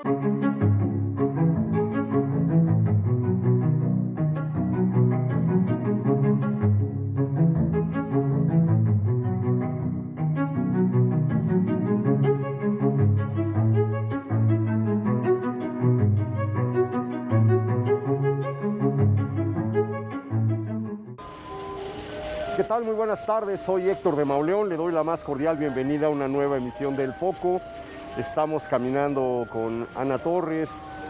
¿Qué tal? Muy buenas tardes, soy Héctor de Mauleón, le doy la más cordial bienvenida a una nueva emisión del Foco. Estamos caminando con Ana Torres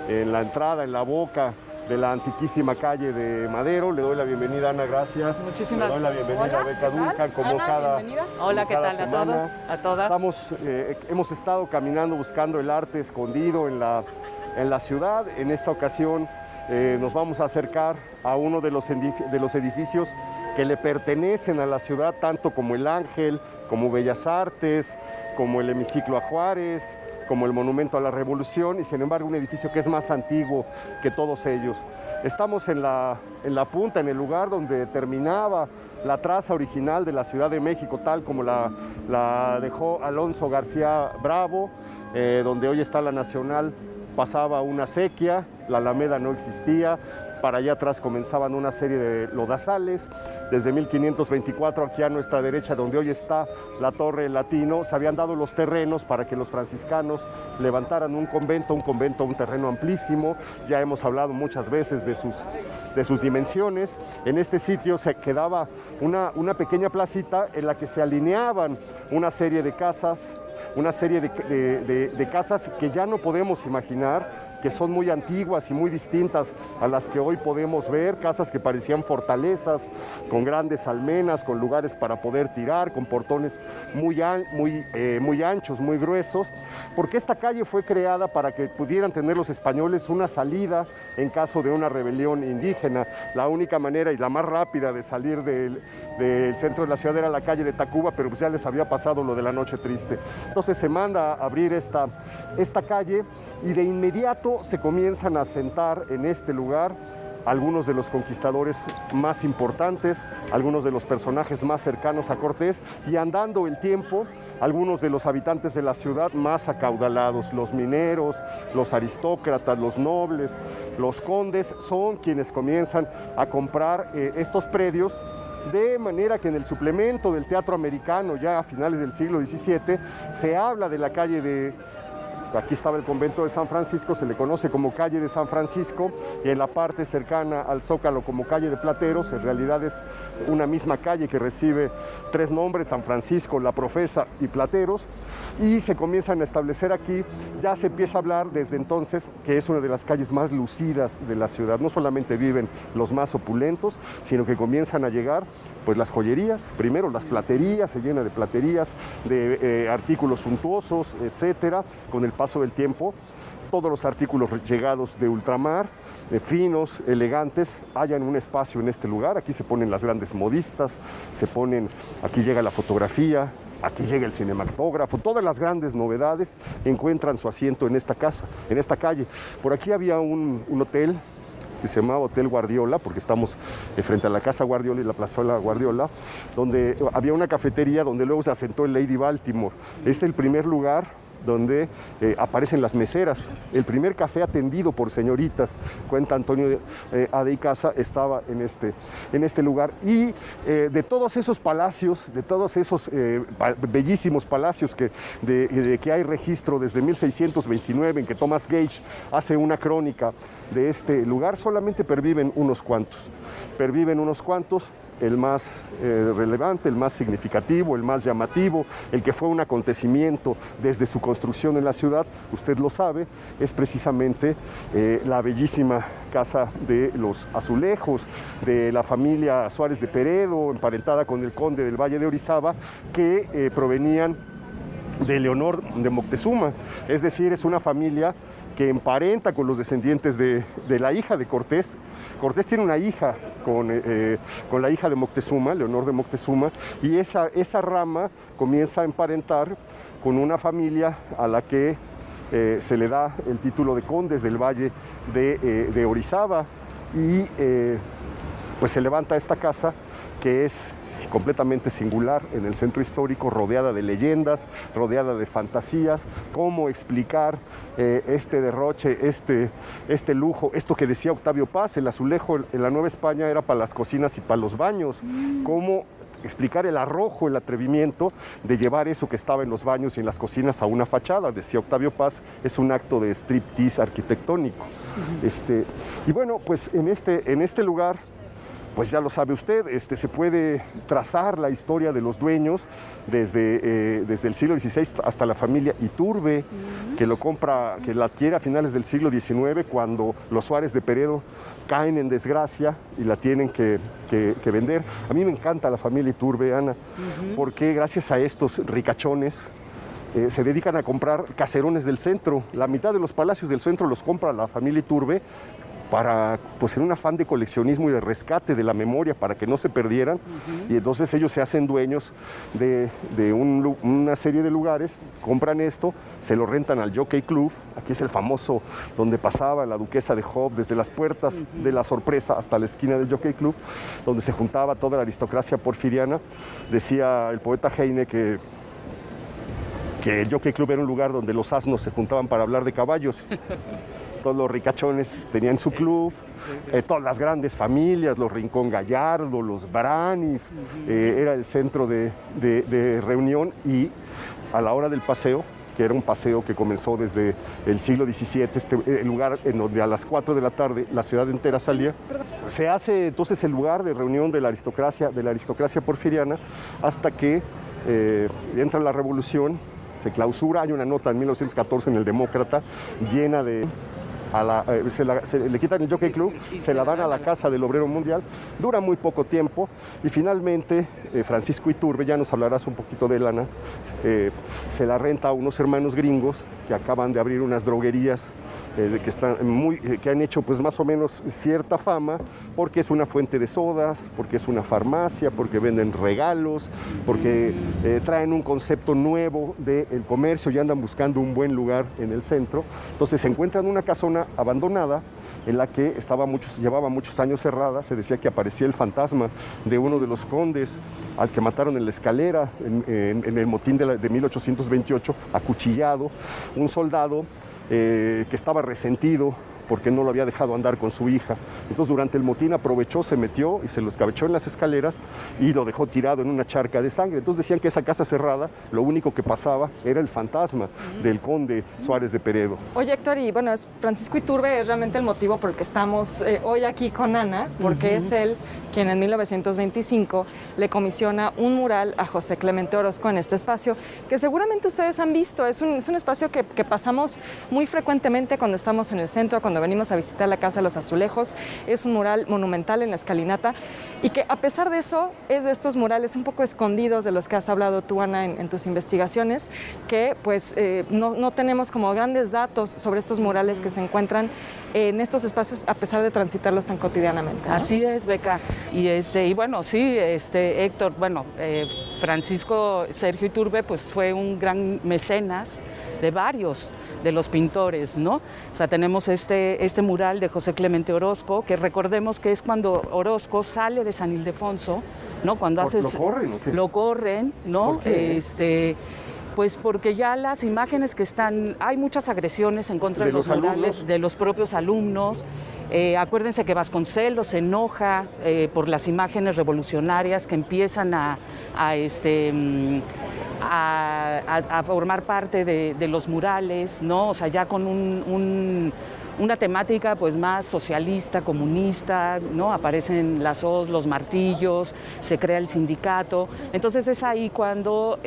en la entrada, en la boca de la antiquísima calle de Madero. Le doy la bienvenida, Ana, gracias. Muchísimas gracias. Le doy la bienvenida a Beca Duncan, como Ana, cada bienvenida. Hola, ¿qué tal semana. a todos, a todas? Hemos estado caminando buscando el arte escondido en la ciudad. En esta ocasión nos vamos a acercar a uno de los edificios que le pertenecen a la ciudad, tanto como el Ángel, como Bellas Artes, como el Hemiciclo a Juárez, como el Monumento a la Revolución, y sin embargo un edificio que es más antiguo que todos ellos. Estamos en la punta, en el lugar donde terminaba la traza original de la Ciudad de México, tal como la dejó Alonso García Bravo, donde hoy está la Nacional. Pasaba una acequia, la Alameda no existía, para allá atrás comenzaban una serie de lodazales. Desde 1524, aquí a nuestra derecha, donde hoy está la Torre Latino, se habían dado los terrenos para que los franciscanos levantaran un convento, un terreno amplísimo. Ya hemos hablado muchas veces de sus dimensiones. En este sitio se quedaba una pequeña placita en la que se alineaban una serie de casas, de casas que ya no podemos imaginar, que son muy antiguas y muy distintas a las que hoy podemos ver, casas que parecían fortalezas, con grandes almenas, con lugares para poder tirar, con portones muy anchos, muy gruesos, porque esta calle fue creada para que pudieran tener los españoles una salida en caso de una rebelión indígena. La única manera y la más rápida de salir del centro de la ciudad era la calle de Tacuba, pero pues ya les había pasado lo de la Noche Triste. Entonces se manda a abrir esta calle y de inmediato se comienzan a asentar en este lugar algunos de los conquistadores más importantes, algunos de los personajes más cercanos a Cortés, y andando el tiempo, algunos de los habitantes de la ciudad más acaudalados, los mineros, los aristócratas, los nobles, los condes, son quienes comienzan a comprar estos predios, de manera que en el suplemento del teatro americano, ya a finales del siglo XVII, se habla de la calle de... Aquí estaba el convento de San Francisco, se le conoce como calle de San Francisco, y en la parte cercana al Zócalo como calle de Plateros. En realidad es una misma calle que recibe tres nombres: San Francisco, La Profesa y Plateros, y se comienzan a establecer aquí. Ya se empieza a hablar desde entonces que es una de las calles más lucidas de la ciudad. No solamente viven los más opulentos, sino que comienzan a llegar pues las joyerías, primero las platerías, se llena de platerías, de artículos suntuosos, etcétera. Con el paso del tiempo, todos los artículos llegados de ultramar, finos, elegantes, hallan un espacio en este lugar. Aquí se ponen las grandes modistas, aquí llega la fotografía, aquí llega el cinematógrafo, todas las grandes novedades encuentran su asiento en esta casa, en esta calle. Por aquí había un hotel que se llamaba Hotel Guardiola, porque estamos frente a la Casa Guardiola y la Plazuela Guardiola, donde había una cafetería donde luego se asentó el Lady Baltimore. Es el primer lugar donde aparecen las meseras. El primer café atendido por señoritas, cuenta Antonio Ade y Casa, estaba en este lugar. Y de todos esos palacios, de todos esos bellísimos palacios de que hay registro desde 1629, en que Thomas Gage hace una crónica de este lugar, solamente perviven unos cuantos. El más relevante, el más significativo, el más llamativo, el que fue un acontecimiento desde su construcción en la ciudad, usted lo sabe, es precisamente la bellísima Casa de los Azulejos, de la familia Suárez de Peredo, emparentada con el conde del Valle de Orizaba, que provenían de Leonor de Moctezuma. Es decir, es una familia que emparenta con los descendientes de la hija de Cortés. Cortés tiene una hija con la hija de Moctezuma, Leonor de Moctezuma, y esa rama comienza a emparentar con una familia a la que se le da el título de condes del Valle de Orizaba, y pues se levanta esta casa que es completamente singular en el centro histórico, rodeada de leyendas, rodeada de fantasías. ¿Cómo explicar este derroche, este lujo? Esto que decía Octavio Paz, el azulejo en la Nueva España era para las cocinas y para los baños. ¿Cómo explicar el arrojo, el atrevimiento de llevar eso que estaba en los baños y en las cocinas a una fachada? Decía Octavio Paz, es un acto de striptease arquitectónico. Y bueno, pues en este lugar, pues ya lo sabe usted, se puede trazar la historia de los dueños desde el siglo XVI hasta la familia Iturbe, que la adquiere a finales del siglo XIX, cuando los Suárez de Peredo caen en desgracia y la tienen que vender. A mí me encanta la familia Iturbe, Ana, porque gracias a estos ricachones se dedican a comprar caserones del centro. La mitad de los palacios del centro los compra la familia Iturbe para, pues en un afán de coleccionismo y de rescate de la memoria, para que no se perdieran, y entonces ellos se hacen dueños de una serie de lugares, compran esto, se lo rentan al Jockey Club. Aquí es el famoso donde pasaba la duquesa de Hope, desde las puertas de la Sorpresa hasta la esquina del Jockey Club, donde se juntaba toda la aristocracia porfiriana. Decía el poeta Heine que el Jockey Club era un lugar donde los asnos se juntaban para hablar de caballos. Todos los ricachones tenían su club, todas las grandes familias, los Rincón Gallardo, los Brani, era el centro de reunión. Y a la hora del paseo, que era un paseo que comenzó desde el siglo XVII, el lugar en donde a las 4 de la tarde la ciudad entera salía, se hace entonces el lugar de reunión de la aristocracia porfiriana, hasta que entra la revolución, se clausura. Hay una nota en 1914 en el Demócrata llena de... le quitan el Jockey Club, se la dan a la Casa del Obrero Mundial, dura muy poco tiempo, y finalmente Francisco Iturbe, ya nos hablarás un poquito de Ana, se la renta a unos hermanos gringos que acaban de abrir unas droguerías que han hecho pues más o menos cierta fama, porque es una fuente de sodas, porque es una farmacia, porque venden regalos, porque traen un concepto nuevo del comercio y andan buscando un buen lugar en el centro. Entonces se encuentran una casona abandonada en la que llevaba muchos años cerrada. Se decía que aparecía el fantasma de uno de los condes al que mataron en la escalera en el motín de 1828, acuchillado, un soldado que estaba resentido porque no lo había dejado andar con su hija. Entonces durante el motín aprovechó, se metió y se lo escabechó en las escaleras y lo dejó tirado en una charca de sangre. Entonces decían que esa casa cerrada, lo único que pasaba era el fantasma del conde Suárez de Peredo. Oye, Héctor, y bueno, Francisco Iturbe es realmente el motivo por el que estamos hoy aquí con Ana, porque es él quien en 1925 le comisiona un mural a José Clemente Orozco en este espacio, que seguramente ustedes han visto. Es un espacio que pasamos muy frecuentemente cuando estamos en el centro, cuando venimos a visitar la Casa de los Azulejos. Es un mural monumental en la escalinata, y que a pesar de eso es de estos murales un poco escondidos de los que has hablado tú, Ana, en tus investigaciones, que pues no tenemos como grandes datos sobre estos murales que se encuentran en estos espacios a pesar de transitarlos tan cotidianamente, ¿no? Así es, Beca. Y bueno, sí, Héctor, Francisco Sergio Iturbe pues fue un gran mecenas de varios de los pintores, ¿no? O sea, tenemos este mural de José Clemente Orozco, que recordemos que es cuando Orozco sale de San Ildefonso, ¿no? Cuando lo corren, ¿no? Pues porque ya las imágenes que están, hay muchas agresiones en contra de los murales de los propios alumnos. Acuérdense que Vasconcelos se enoja por las imágenes revolucionarias que empiezan a formar parte de los murales, ¿no? O sea, ya con una temática pues más socialista, comunista, ¿no? Aparecen las hoz, los martillos, se crea el sindicato. Entonces es ahí cuando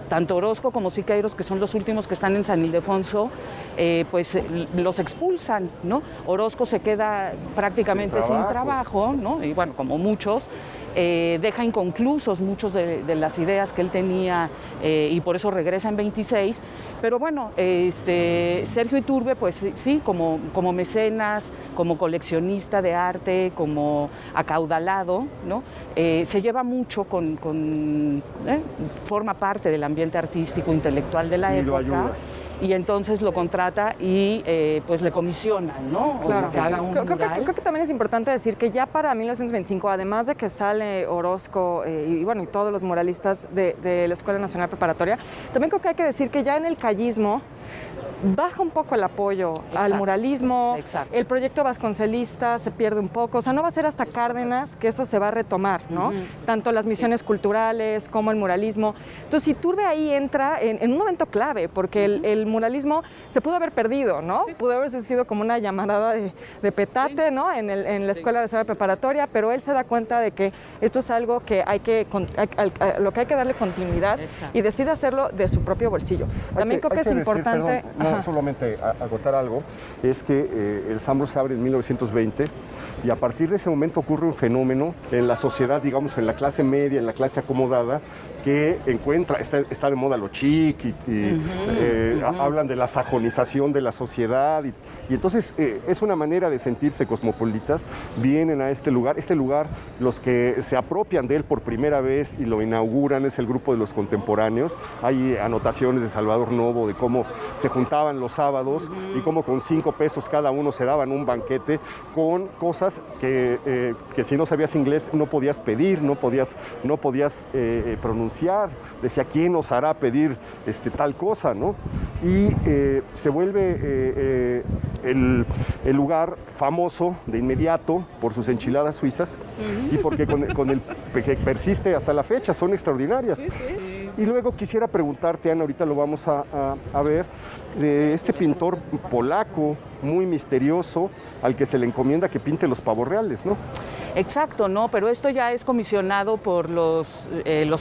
tanto Orozco como Siqueiros, que son los últimos que están en San Ildefonso, pues los expulsan, ¿no? Orozco se queda prácticamente sin trabajo, ¿no? Y bueno, como muchos, deja inconclusos muchos de las ideas que él tenía, y por eso regresa en 26. Pero bueno, Sergio Iturbe, pues sí, como mecenas, como coleccionista de arte, como acaudalado, ¿no? Se lleva mucho forma parte del ambiente artístico, intelectual de la época. y entonces lo contrata y pues le comisionan, ¿no? O sea, que haga un mural. Creo que también es importante decir que ya para 1925, además de que sale Orozco y bueno, y todos los muralistas de la Escuela Nacional Preparatoria, también creo que hay que decir que ya en el callismo baja un poco el apoyo al muralismo, el proyecto vasconcelista se pierde un poco, o sea, no va a ser hasta Cárdenas que eso se va a retomar, ¿no? Tanto las misiones culturales como el muralismo. Entonces, Iturbe ahí entra en un momento clave, porque el muralismo se pudo haber perdido, ¿no? Sí. Pudo haber sido como una llamarada de petate, ¿no? En la Escuela Nacional Preparatoria, pero él se da cuenta de que esto es algo que lo que hay que darle continuidad y decide hacerlo de su propio bolsillo. También creo que es importante... Solamente agotar algo, es que el Sambors se abre en 1920 y a partir de ese momento ocurre un fenómeno en la sociedad, digamos, en la clase media, en la clase acomodada, que está de moda lo chic hablan de la sajonización de la sociedad y entonces es una manera de sentirse cosmopolitas, vienen a este lugar, los que se apropian de él por primera vez y lo inauguran es el grupo de los contemporáneos, hay anotaciones de Salvador Novo de cómo se juntaban los sábados y cómo con 5 pesos cada uno se daban un banquete con cosas que si no sabías inglés no podías pedir, no podías pronunciar, decía quién nos hará pedir tal cosa, ¿no? Y se vuelve el lugar famoso de inmediato por sus enchiladas suizas y porque que persiste hasta la fecha, son extraordinarias. Sí, sí. Y luego quisiera preguntarte, Ana, ahorita lo vamos a ver, de este pintor polaco muy misterioso al que se le encomienda que pinte los pavos reales, ¿no? Exacto, no, pero esto ya es comisionado por los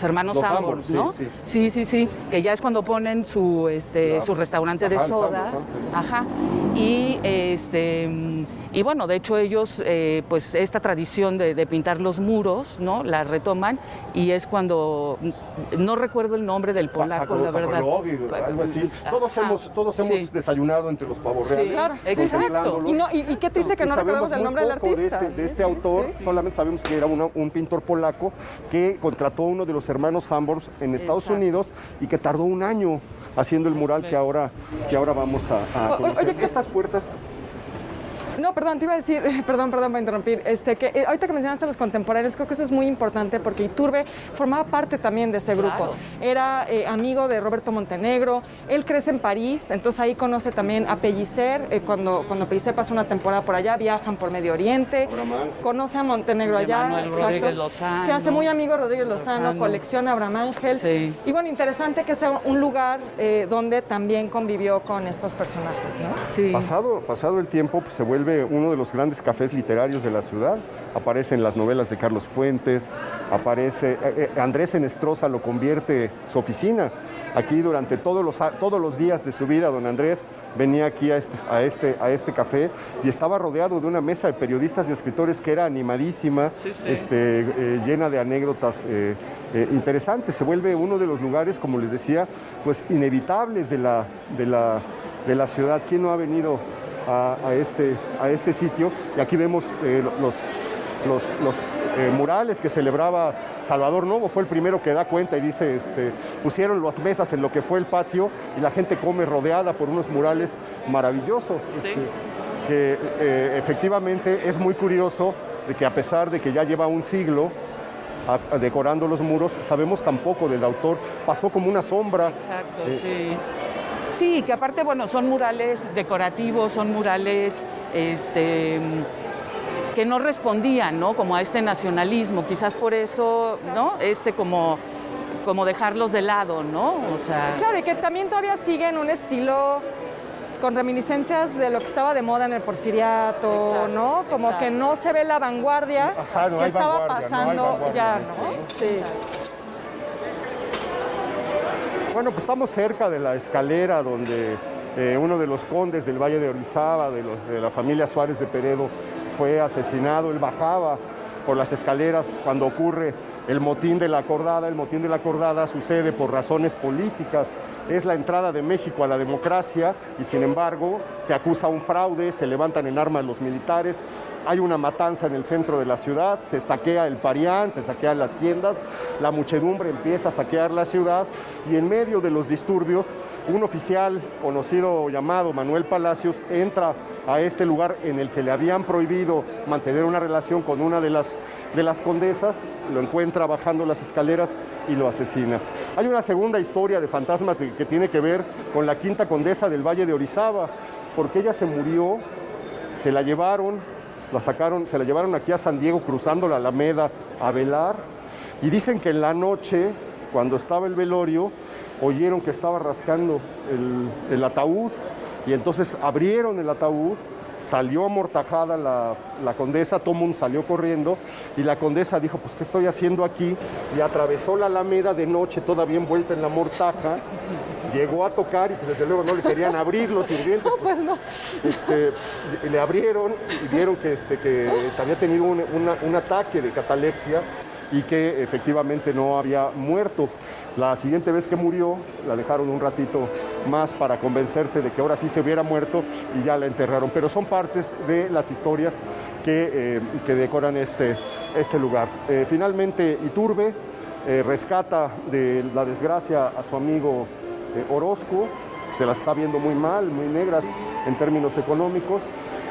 hermanos Sambors, ¿no? Sí, que ya es cuando ponen su restaurante de sodas, y bueno, de hecho ellos, pues esta tradición de pintar los muros, ¿no? La retoman y es cuando, no recuerdo el nombre del polaco, la verdad. Algo así. Todos hemos desayunado entre los pavos reales. Sí, claro, exacto. Y qué triste que no recordemos el nombre del artista. De este autor, solamente sabemos que era un pintor polaco que contrató a uno de los hermanos Sambors en Estados Unidos y que tardó un año haciendo el mural que ahora vamos a conocer. Oye, estas puertas... No, perdón, te iba a decir, perdón por interrumpir, que ahorita que mencionaste a los contemporáneos, creo que eso es muy importante porque Iturbe formaba parte también de ese grupo. Claro. Era amigo de Roberto Montenegro, él crece en París, entonces ahí conoce también a Pellicer, cuando Pellicer pasa una temporada por allá, viajan por Medio Oriente, conoce a Montenegro allá. Manuel Rodríguez Lozano. Se hace muy amigo de Rodríguez Lozano, colecciona a Abraham Ángel. Sí. Y bueno, interesante que sea un lugar donde también convivió con estos personajes, ¿no? Sí. Pasado el tiempo, pues, se vuelve uno de los grandes cafés literarios de la ciudad. Aparecen las novelas de Carlos Fuentes, aparece Andrés Enestrosa lo convierte su oficina. Aquí durante todos los días de su vida, don Andrés venía aquí a este café y estaba rodeado de una mesa de periodistas y escritores que era animadísima, llena de anécdotas interesantes. Se vuelve uno de los lugares, como les decía, pues inevitables de la ciudad. ¿Quién no ha venido a este sitio? Y aquí vemos los murales que celebraba Salvador Novo. Fue el primero que da cuenta y dice, pusieron las mesas en lo que fue el patio y la gente come rodeada por unos murales maravillosos. Sí. Que efectivamente es muy curioso de que a pesar de que ya lleva un siglo decorando los muros, sabemos tan poco del autor, pasó como una sombra. Exacto, sí. Sí, que aparte, bueno, son murales decorativos, son murales que no respondían, ¿no? Como a este nacionalismo, quizás por eso, ¿no? Como dejarlos de lado, ¿no? O sea... Claro, y que también todavía siguen un estilo con reminiscencias de lo que estaba de moda en el porfiriato, exacto, ¿no? Como exacto, que no se ve la vanguardia que estaba pasando ya, ¿no? Sí. Bueno, pues estamos cerca de la escalera donde uno de los condes del Valle de Orizaba, de la familia Suárez de Peredo, fue asesinado. Él bajaba por las escaleras cuando ocurre el motín de la Acordada. El motín de la Acordada sucede por razones políticas. Es la entrada de México a la democracia y sin embargo se acusa un fraude, se levantan en armas los militares hay una matanza en el centro de la ciudad, se saquea el Parián, se saquean las tiendas, la muchedumbre empieza a saquear la ciudad y en medio de los disturbios un oficial conocido llamado Manuel Palacios entra a este lugar en el que le habían prohibido mantener una relación con una de las condesas, lo encuentra bajando las escaleras y lo asesina. Hay una segunda historia de fantasmas que tiene que ver con la quinta condesa del Valle de Orizaba, porque ella se murió, se la llevaron aquí a San Diego cruzando la Alameda a velar y dicen que en la noche, cuando estaba el velorio, oyeron que estaba rascando el ataúd y entonces abrieron el ataúd, salió amortajada la condesa, todo el mundo salió corriendo y la condesa dijo, pues ¿qué estoy haciendo aquí? Y atravesó la Alameda de noche todavía envuelta en la mortaja, llegó a tocar y pues desde luego no le querían abrir los sirvientes. No, pues no. Le abrieron y vieron que había tenido un ataque de catalepsia y que efectivamente no había muerto. La siguiente vez que murió, la dejaron un ratito más para convencerse de que ahora sí se hubiera muerto y ya la enterraron. Pero son partes de las historias que decoran este lugar. Finalmente, Iturbe rescata de la desgracia a su amigo Orozco, se las está viendo muy mal, muy negras en términos económicos,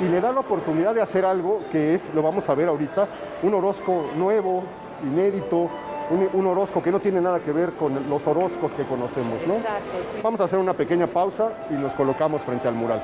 y le da la oportunidad de hacer algo que es, lo vamos a ver ahorita, un Orozco nuevo, inédito, un Orozco que no tiene nada que ver con los Orozcos que conocemos, ¿no? Exacto, sí. Vamos a hacer una pequeña pausa y nos colocamos frente al mural.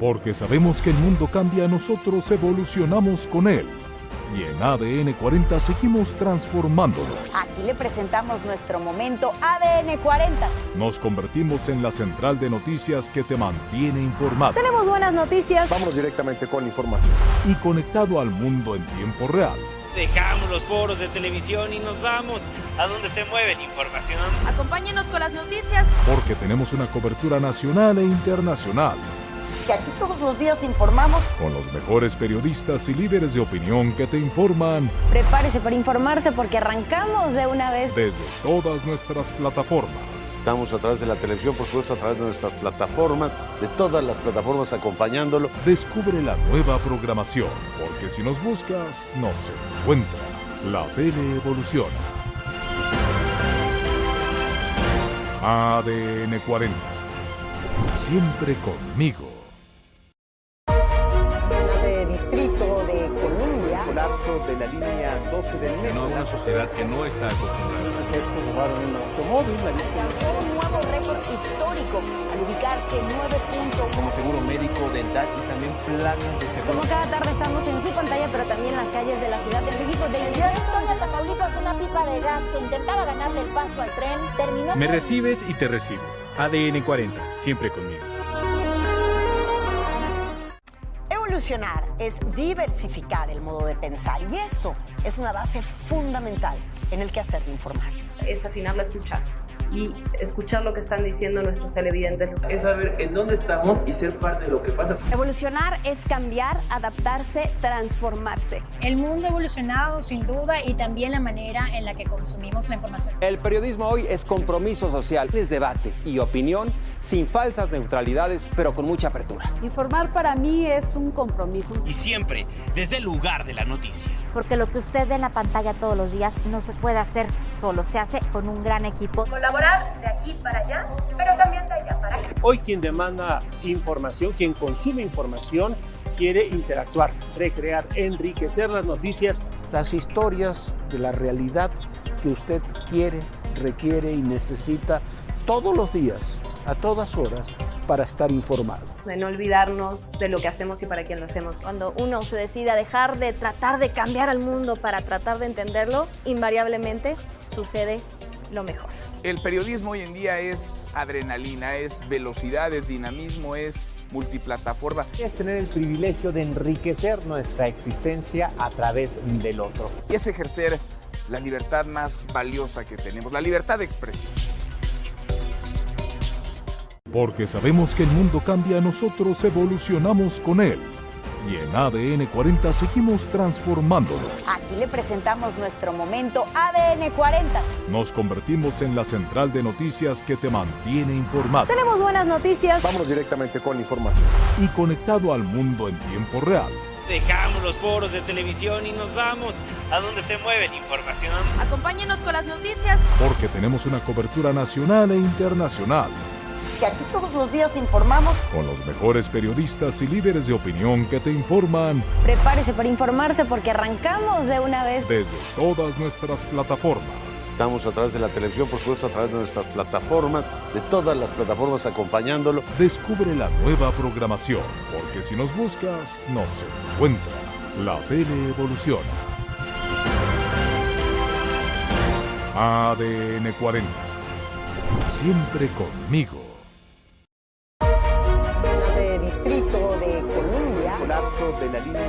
Porque sabemos que el mundo cambia, nosotros evolucionamos con él. Y en ADN 40 seguimos transformándonos. Aquí le presentamos nuestro momento ADN 40. Nos convertimos en la central de noticias que te mantiene informado. Tenemos buenas noticias. Vamos directamente con la información. Y conectado al mundo en tiempo real. Dejamos los foros de televisión y nos vamos a donde se mueve la información. Acompáñenos con las noticias. Porque tenemos una cobertura nacional e internacional. Que aquí todos los días informamos. Con los mejores periodistas y líderes de opinión que te informan. Prepárese para informarse porque arrancamos de una vez. Desde todas nuestras plataformas. Estamos a través de la televisión, por supuesto, a través de nuestras plataformas, de todas las plataformas acompañándolo. Descubre la nueva programación, porque si nos buscas, nos encuentras. La tele evoluciona. ADN 40. Siempre conmigo. De Distrito de Columbia. Colapso de la línea 12 del metro. Sino una sociedad que no está acostumbrada. Los efectos robaron un automóvil. Alcanzó un nuevo récord histórico al ubicarse 9 puntos. Como seguro médico, dental y también planes de seguro. Como cada tarde estamos en su pantalla, pero también en las calles de la Ciudad de México. De Ciudad Victoria, Tamaulipas, una pipa de gas que intentaba ganarle el paso al tren terminó. Me recibes y te recibo. ADN 40, siempre conmigo. Evolucionar es diversificar el modo de pensar y eso es una base fundamental en el quehacer de informar. Es afinar la escucha y escuchar lo que están diciendo nuestros televidentes. Es saber en dónde estamos y ser parte de lo que pasa. Evolucionar es cambiar, adaptarse, transformarse. El mundo ha evolucionado sin duda y también la manera en la que consumimos la información. El periodismo hoy es compromiso social, es debate y opinión sin falsas neutralidades, pero con mucha apertura. Informar para mí es un compromiso. Y siempre desde el lugar de la noticia. Porque lo que usted ve en la pantalla todos los días no se puede hacer solo, se hace con un gran equipo. Colaborar de aquí para allá, pero también de allá para acá. Hoy quien demanda información, quien consume información, quiere interactuar, recrear, enriquecer las noticias. Las historias de la realidad que usted quiere, requiere y necesita todos los días, a todas horas, para estar informado. De no olvidarnos de lo que hacemos y para quién lo hacemos. Cuando uno se decide a dejar de tratar de cambiar al mundo para tratar de entenderlo, invariablemente sucede lo mejor. El periodismo hoy en día es adrenalina, es velocidad, es dinamismo, es multiplataforma. Es tener el privilegio de enriquecer nuestra existencia a través del otro. Y es ejercer la libertad más valiosa que tenemos, la libertad de expresión. Porque sabemos que el mundo cambia, nosotros evolucionamos con él. Y en ADN 40 seguimos transformándolo. Aquí le presentamos nuestro momento ADN 40. Nos convertimos en la central de noticias que te mantiene informado. Tenemos buenas noticias. Vamos directamente con información. Y conectado al mundo en tiempo real. Dejamos los foros de televisión y nos vamos a donde se mueve la información. Acompáñenos con las noticias. Porque tenemos una cobertura nacional e internacional. Que aquí todos los días informamos. Con los mejores periodistas y líderes de opinión que te informan. Prepárese para informarse porque arrancamos de una vez. Desde todas nuestras plataformas. Estamos a través de la televisión, por supuesto, a través de nuestras plataformas, de todas las plataformas acompañándolo. Descubre la nueva programación, porque si nos buscas, nos encuentras. La tele evoluciona. ADN 40. Siempre conmigo. De Distrito de Columbia. Colapso de la línea.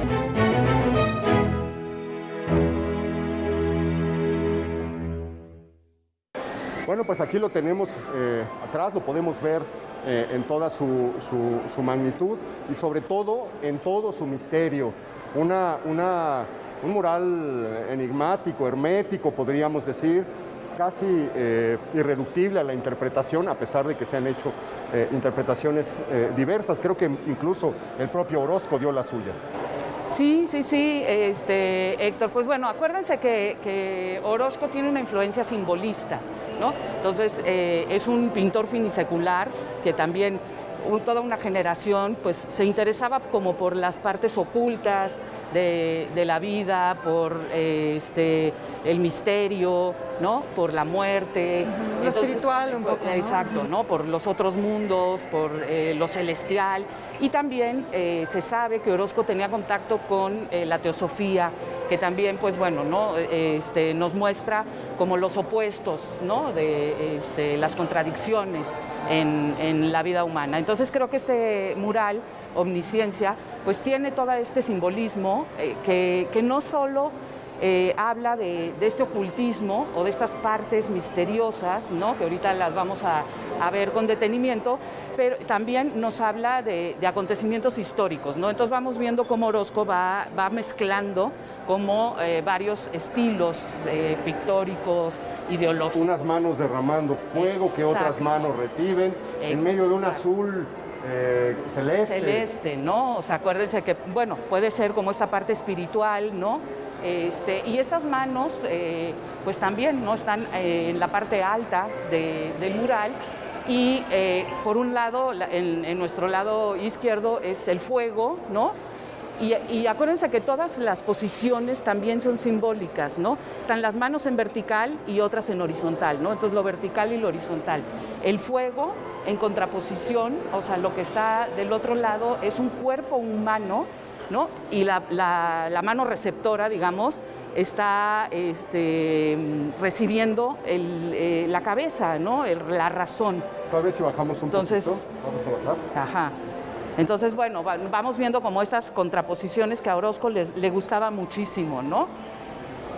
Bueno, pues aquí lo tenemos atrás, lo podemos ver en toda su magnitud y sobre todo en todo su misterio. Un mural enigmático, hermético, podríamos decir, casi irreductible a la interpretación, a pesar de que se han hecho interpretaciones diversas. Creo que incluso el propio Orozco dio la suya. Sí, Héctor, pues bueno, acuérdense que Orozco tiene una influencia simbolista, ¿no? Entonces, es un pintor finisecular que también toda una generación pues se interesaba como por las partes ocultas de la vida, por el misterio, ¿no? Por la muerte. Lo espiritual un poco, ¿no? Exacto, ¿no? Por los otros mundos, por lo celestial. Y también se sabe que Orozco tenía contacto con la teosofía, que también, pues bueno, ¿no? Nos muestra como los opuestos, ¿no? De las contradicciones en la vida humana. Entonces creo que este mural, Omnisciencia, pues tiene todo este simbolismo que no solo habla de este ocultismo o de estas partes misteriosas, ¿no? Que ahorita las vamos a ver con detenimiento, pero también nos habla de acontecimientos históricos, ¿no? Entonces vamos viendo cómo Orozco va mezclando como varios estilos pictóricos, ideológicos. Unas manos derramando fuego que otras manos reciben, en medio de un azul celeste, ¿no? O sea, acuérdense que, bueno, puede ser como esta parte espiritual, ¿no? Y estas manos, pues también, ¿no? Están en la parte alta del mural y por un lado, en nuestro lado izquierdo es el fuego, ¿no? Y acuérdense que todas las posiciones también son simbólicas, ¿no? Están las manos en vertical y otras en horizontal, ¿no? Entonces lo vertical y lo horizontal. El fuego en contraposición, o sea, lo que está del otro lado es un cuerpo humano, ¿no? Y la mano receptora, digamos, está recibiendo la cabeza, ¿no? La razón. Tal vez si bajamos un poquito, vamos a bajar. Ajá. Entonces, bueno, vamos viendo como estas contraposiciones que a Orozco le gustaba muchísimo, ¿no?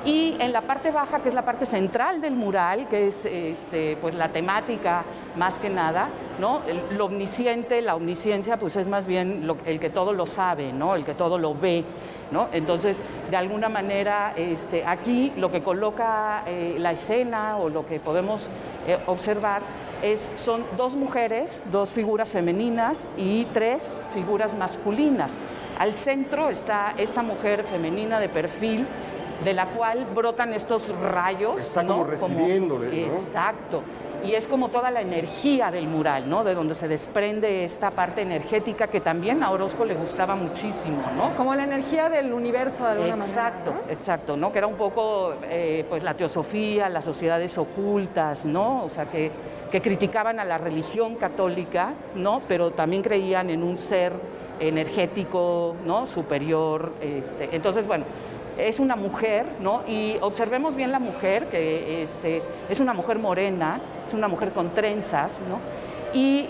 Y en la parte baja, que es la parte central del mural, que es pues la temática más que nada, ¿no? Lo omnisciente, la omnisciencia, pues es más bien el que todo lo sabe, ¿no? El que todo lo ve, ¿no? Entonces, de alguna manera, aquí lo que coloca la escena o lo que podemos observar son dos mujeres, dos figuras femeninas y tres figuras masculinas. Al centro está esta mujer femenina de perfil, de la cual brotan estos rayos. Está como recibiéndole, ¿no? Exacto. Y es como toda la energía del mural, ¿no? De donde se desprende esta parte energética que también a Orozco le gustaba muchísimo, ¿no? Como la energía del universo, de alguna manera, ¿no? Exacto, ¿no? Que era un poco, pues, la teosofía, las sociedades ocultas, ¿no? O sea, que criticaban a la religión católica, ¿no? Pero también creían en un ser energético, ¿no? Superior. Entonces, bueno, es una mujer, ¿no? Y observemos bien la mujer, que es una mujer morena, es una mujer con trenzas, ¿no? Y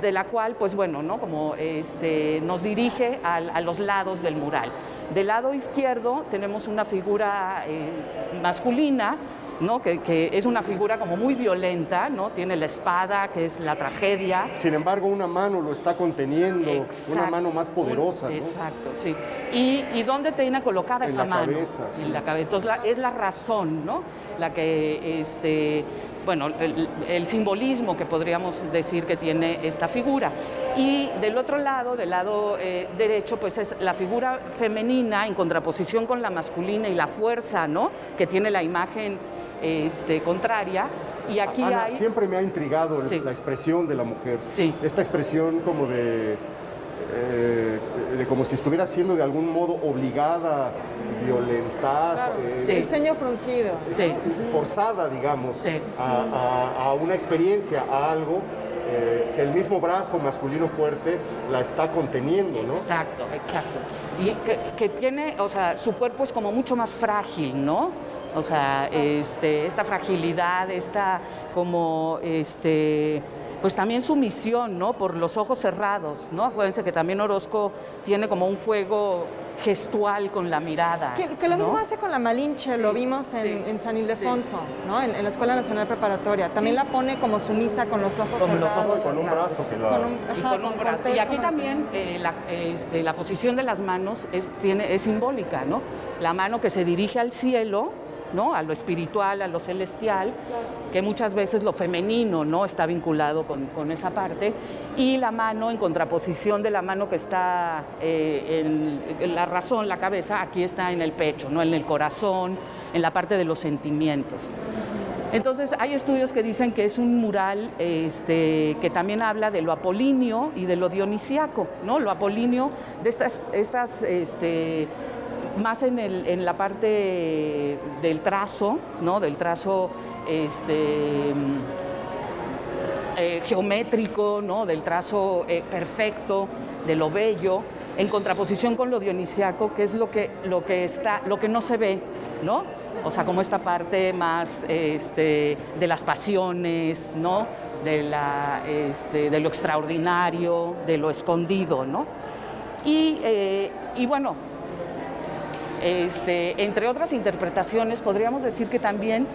de la cual, pues bueno, ¿no? Como nos dirige a los lados del mural. Del lado izquierdo tenemos una figura masculina, ¿no? Que es una figura como muy violenta, ¿no? Tiene la espada, que es la tragedia. Sin embargo, una mano lo está conteniendo, exacto, una mano más poderosa, ¿no? Exacto, sí. ¿Y dónde tiene colocada esa mano? Cabeza, sí. En la cabeza. Entonces, es la razón, ¿no? La que, bueno, el simbolismo que podríamos decir que tiene esta figura. Y del otro lado, del lado derecho, pues es la figura femenina en contraposición con la masculina y la fuerza, ¿no? Que tiene la imagen contraria. Y aquí Ana, hay... siempre me ha intrigado la expresión de la mujer. Sí. Esta expresión como de como si estuviera siendo de algún modo obligada, violentada. Claro. El ceño fruncido. Forzada, digamos, a una experiencia, a algo que el mismo brazo masculino fuerte la está conteniendo, ¿no? Exacto, exacto. Y que tiene, o sea, su cuerpo es como mucho más frágil, ¿no? O sea, esta fragilidad, esta como, pues también sumisión, ¿no? Por los ojos cerrados, ¿no? Acuérdense que también Orozco tiene como un juego gestual con la mirada. Que lo mismo hace con la Malinche, lo vimos en San Ildefonso, ¿no? En la Escuela Nacional Preparatoria. También la pone como sumisa con los ojos cerrados. Con un brazo. Con un brazo. Y aquí también la posición de las manos es simbólica, ¿no? La mano que se dirige al cielo, ¿no? A lo espiritual, a lo celestial, que muchas veces lo femenino, ¿no? Está vinculado con esa parte, y la mano en contraposición de la mano que está en la razón, la cabeza, aquí está en el pecho, ¿no? En el corazón, en la parte de los sentimientos. Entonces hay estudios que dicen que es un mural que también habla de lo apolíneo y de lo dionisíaco, ¿no? Lo apolíneo de estas más en la parte del trazo, ¿no? Del trazo geométrico, ¿no? Del trazo perfecto, de lo bello, en contraposición con lo dionisíaco, que es lo que no se ve, ¿no? O sea, como esta parte más de las pasiones, ¿no? De lo extraordinario, de lo escondido, ¿no? Y bueno, entre otras interpretaciones, podríamos decir que también